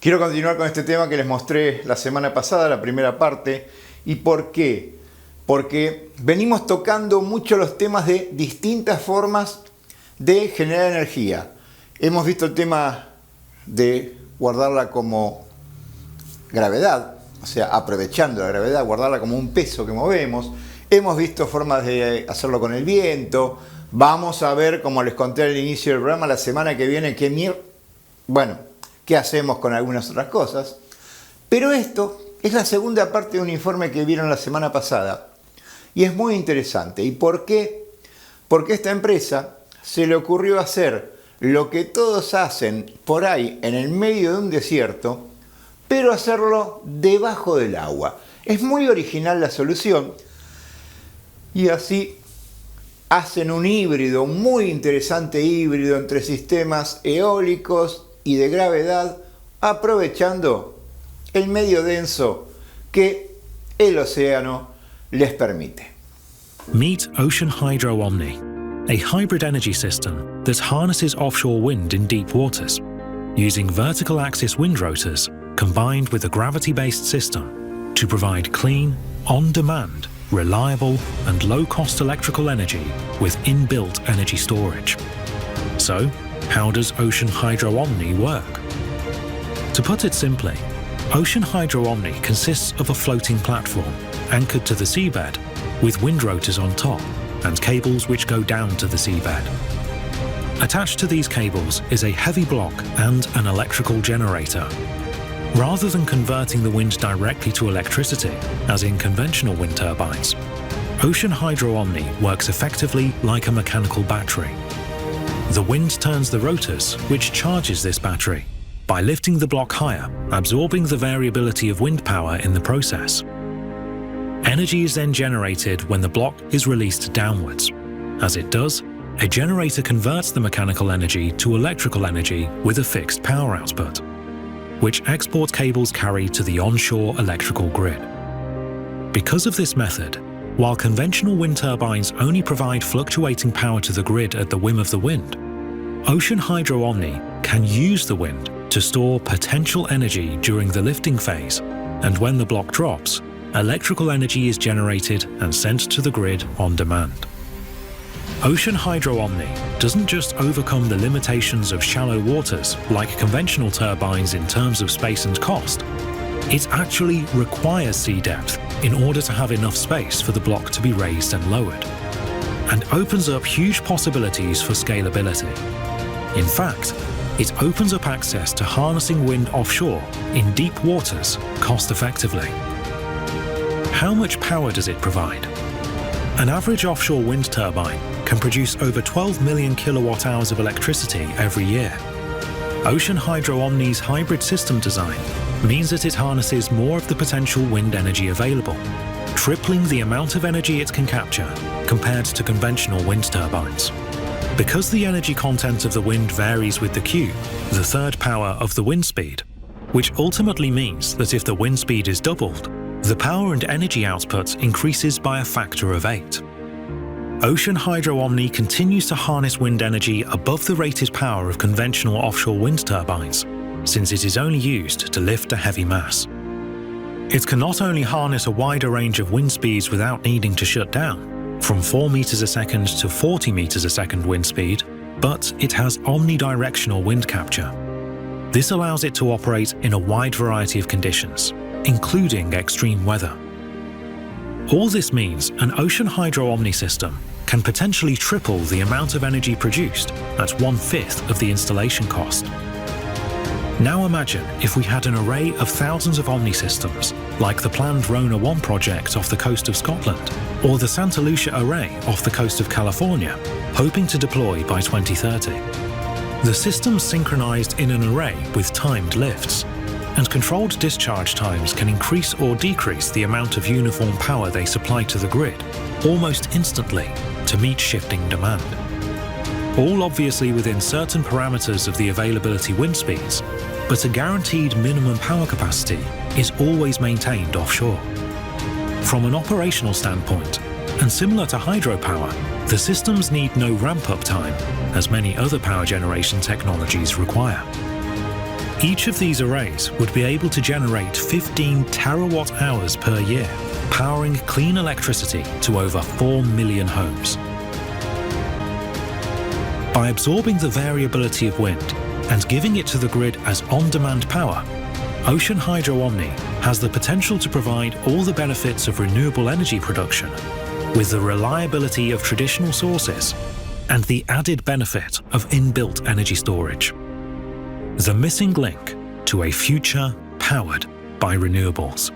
Quiero continuar con este tema que les mostré la semana pasada, la primera parte. ¿Y por qué? Porque venimos tocando mucho los temas de distintas formas de generar energía. Hemos visto el tema de guardarla como gravedad, o sea, aprovechando la gravedad, guardarla como un peso que movemos. Hemos visto formas de hacerlo con el viento. Vamos a ver, como les conté al inicio del programa, la semana que viene, qué hacemos con algunas otras cosas. Pero esto es la segunda parte de un informe que vieron la semana pasada. Y es muy interesante. ¿Y por qué? Porque a esta empresa se le ocurrió hacer lo que todos hacen por ahí en el medio de un desierto, pero hacerlo debajo del agua. Es muy original la solución. Y así hacen un híbrido, un muy interesante híbrido entre sistemas eólicos y de gravedad, aprovechando el medio denso que el océano les permite. Meet Ocean Hydro Omni, a hybrid energy system that harnesses offshore wind in deep waters, using vertical axis wind rotors combined with a gravity-based system to provide clean, on-demand, reliable and low-cost electrical energy with inbuilt energy storage. So, how does Ocean Hydro Omni work? To put it simply, Ocean Hydro Omni consists of a floating platform anchored to the seabed with wind rotors on top and cables which go down to the seabed. Attached to these cables is a heavy block and an electrical generator. Rather than converting the wind directly to electricity, as in conventional wind turbines, Ocean Hydro Omni works effectively like a mechanical battery. The wind turns the rotors, which charges this battery, by lifting the block higher, absorbing the variability of wind power in the process. Energy is then generated when the block is released downwards. As it does, a generator converts the mechanical energy to electrical energy with a fixed power output, which export cables carry to the onshore electrical grid. Because of this method, while conventional wind turbines only provide fluctuating power to the grid at the whim of the wind, Ocean Hydro Omni can use the wind to store potential energy during the lifting phase, and when the block drops, electrical energy is generated and sent to the grid on demand. Ocean Hydro Omni doesn't just overcome the limitations of shallow waters like conventional turbines in terms of space and cost, it actually requires sea depth in order to have enough space for the block to be raised and lowered, and opens up huge possibilities for scalability. In fact, it opens up access to harnessing wind offshore in deep waters cost-effectively. How much power does it provide? An average offshore wind turbine can produce over 12 million kilowatt-hours of electricity every year. Ocean Hydro Omni's hybrid system design means that it harnesses more of the potential wind energy available, tripling the amount of energy it can capture compared to conventional wind turbines. Because the energy content of the wind varies with the Q, the third power of the wind speed, which ultimately means that if the wind speed is doubled, the power and energy output increases by a factor of 8. Ocean Hydro Omni continues to harness wind energy above the rated power of conventional offshore wind turbines, since it is only used to lift a heavy mass. It can not only harness a wider range of wind speeds without needing to shut down, from 4 meters a second to 40 meters a second wind speed, but it has omnidirectional wind capture. This allows it to operate in a wide variety of conditions, including extreme weather. All this means an Ocean Hydro Omni system can potentially triple the amount of energy produced at 1/5 of the installation cost. Now imagine if we had an array of thousands of Omni systems, like the planned Rona 1 project off the coast of Scotland, or the Santa Lucia array off the coast of California, hoping to deploy by 2030. The systems synchronized in an array with timed lifts, and controlled discharge times can increase or decrease the amount of uniform power they supply to the grid, almost instantly, to meet shifting demand. All obviously within certain parameters of the availability wind speeds, but a guaranteed minimum power capacity is always maintained offshore. From an operational standpoint, and similar to hydropower, the systems need no ramp-up time, as many other power generation technologies require. Each of these arrays would be able to generate 15 terawatt hours per year, powering clean electricity to over 4 million homes. By absorbing the variability of wind and giving it to the grid as on-demand power, Ocean Hydro Omni has the potential to provide all the benefits of renewable energy production with the reliability of traditional sources and the added benefit of inbuilt energy storage. The missing link to a future powered by renewables.